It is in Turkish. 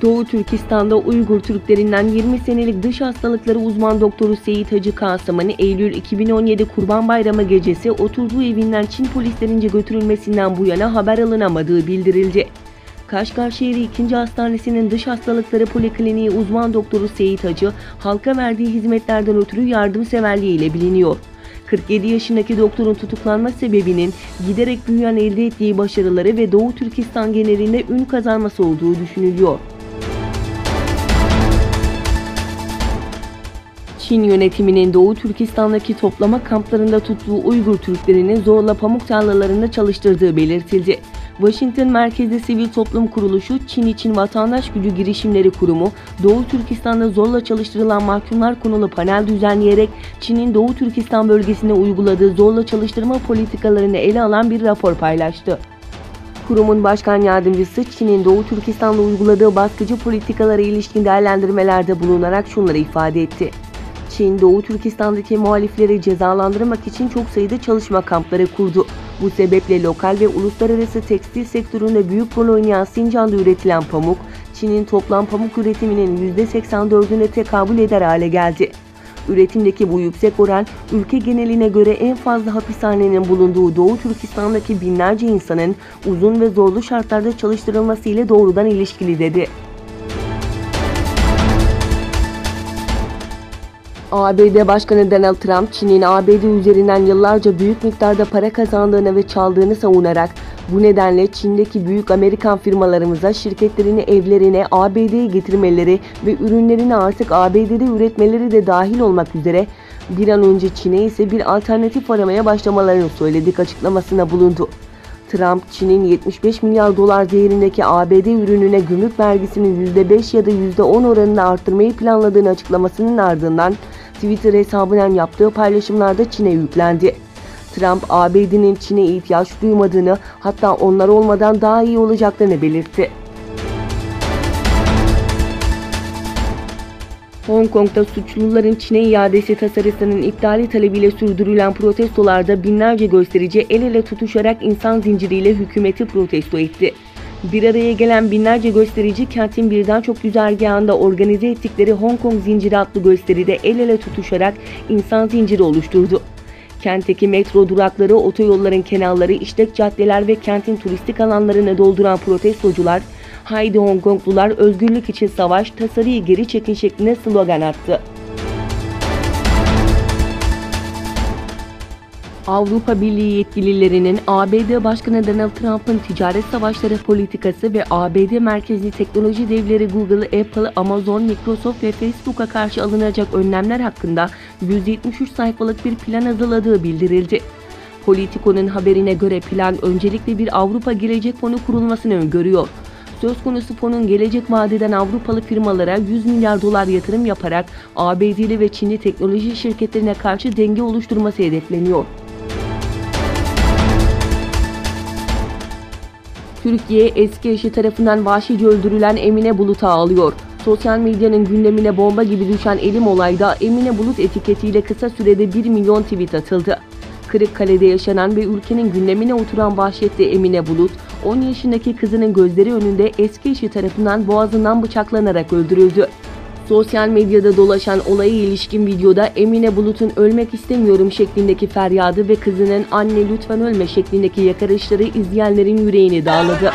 Doğu Türkistan'da Uygur Türklerinden 20 senelik dış hastalıkları uzman doktoru Seyit Hacı Kasım'ın Eylül 2017 Kurban Bayramı gecesi oturduğu evinden Çin polislerince götürülmesinden bu yana haber alınamadığı bildirildi. Kaşgarşehir 2. Hastanesi'nin dış hastalıkları polikliniği uzman doktoru Seyit Hacı, halka verdiği hizmetlerden ötürü yardımseverliği ile biliniyor. 47 yaşındaki doktorun tutuklanma sebebinin giderek büyüyen elde ettiği başarıları ve Doğu Türkistan genelinde ün kazanması olduğu düşünülüyor. Çin yönetiminin Doğu Türkistan'daki toplama kamplarında tuttuğu Uygur Türklerini zorla pamuk tarlalarında çalıştırdığı belirtildi. Washington merkezli sivil toplum kuruluşu Çin için Vatandaş Gücü Girişimleri Kurumu, Doğu Türkistan'da zorla çalıştırılan mahkumlar konulu panel düzenleyerek Çin'in Doğu Türkistan bölgesinde uyguladığı zorla çalıştırma politikalarını ele alan bir rapor paylaştı. Kurumun başkan yardımcısı Çin'in Doğu Türkistan'da uyguladığı baskıcı politikalara ilişkin değerlendirmelerde bulunarak şunları ifade etti. Çin, Doğu Türkistan'daki muhalifleri cezalandırmak için çok sayıda çalışma kampları kurdu. Bu sebeple lokal ve uluslararası tekstil sektöründe büyük rol oynayan Sincan'da üretilen pamuk, Çin'in toplam pamuk üretiminin %84'üne tekabül eder hale geldi. Üretimdeki bu yüksek oran, ülke geneline göre en fazla hapishanenin bulunduğu Doğu Türkistan'daki binlerce insanın uzun ve zorlu şartlarda çalıştırılması ile doğrudan ilişkili dedi. ABD Başkanı Donald Trump, Çin'in ABD üzerinden yıllarca büyük miktarda para kazandığını ve çaldığını savunarak, bu nedenle Çin'deki büyük Amerikan firmalarımıza şirketlerini evlerine ABD'ye getirmeleri ve ürünlerini artık ABD'de üretmeleri de dahil olmak üzere bir an önce Çin'e ise bir alternatif aramaya başlamalarını söyledik açıklamasına bulundu. Trump, Çin'in 75 milyar dolar değerindeki ABD ürününe gümrük vergisini %5 ya da %10 oranında arttırmayı planladığını açıklamasının ardından Twitter hesabından yaptığı paylaşımlarda Çin'e yüklendi. Trump, ABD'nin Çin'e ihtiyaç duymadığını, hatta onlar olmadan daha iyi olacaklarını belirtti. Hong Kong'da suçluların Çin'e iadesi tasarısının iptali talebiyle sürdürülen protestolarda binlerce gösterici el ele tutuşarak insan zinciriyle hükümeti protesto etti. Bir araya gelen binlerce gösterici kentin birden çok güzergahında organize ettikleri Hong Kong Zinciri adlı gösteride el ele tutuşarak insan zinciri oluşturdu. Kentteki metro durakları, otoyolların kenarları, işlek caddeler ve kentin turistik alanlarını dolduran protestocular, "Haydi Hong Konglular, özgürlük için savaş, tasarıyı geri çekin" şeklinde slogan attı. Avrupa Birliği yetkililerinin ABD Başkanı Donald Trump'ın ticaret savaşları politikası ve ABD merkezli teknoloji devleri Google, Apple, Amazon, Microsoft ve Facebook'a karşı alınacak önlemler hakkında 173 sayfalık bir plan hazırladığı bildirildi. Politico'nun haberine göre plan öncelikle bir Avrupa Gelecek Fonu kurulmasını öngörüyor. Söz konusu fonun gelecek vadeden Avrupalı firmalara 100 milyar dolar yatırım yaparak ABD'li ve Çinli teknoloji şirketlerine karşı denge oluşturması hedefleniyor. Türkiye, eski eşi tarafından vahşice öldürülen Emine Bulut'u ağlıyor. Sosyal medyanın gündemine bomba gibi düşen elim olayda Emine Bulut etiketiyle kısa sürede 1 milyon tweet atıldı. Kırıkkale'de yaşanan ve ülkenin gündemine oturan vahşetli Emine Bulut, 10 yaşındaki kızının gözleri önünde eski eşi tarafından boğazından bıçaklanarak öldürüldü. Sosyal medyada dolaşan olaya ilişkin videoda Emine Bulut'un "ölmek istemiyorum" şeklindeki feryadı ve kızının "anne lütfen ölme" şeklindeki yakarışları izleyenlerin yüreğini dağladı.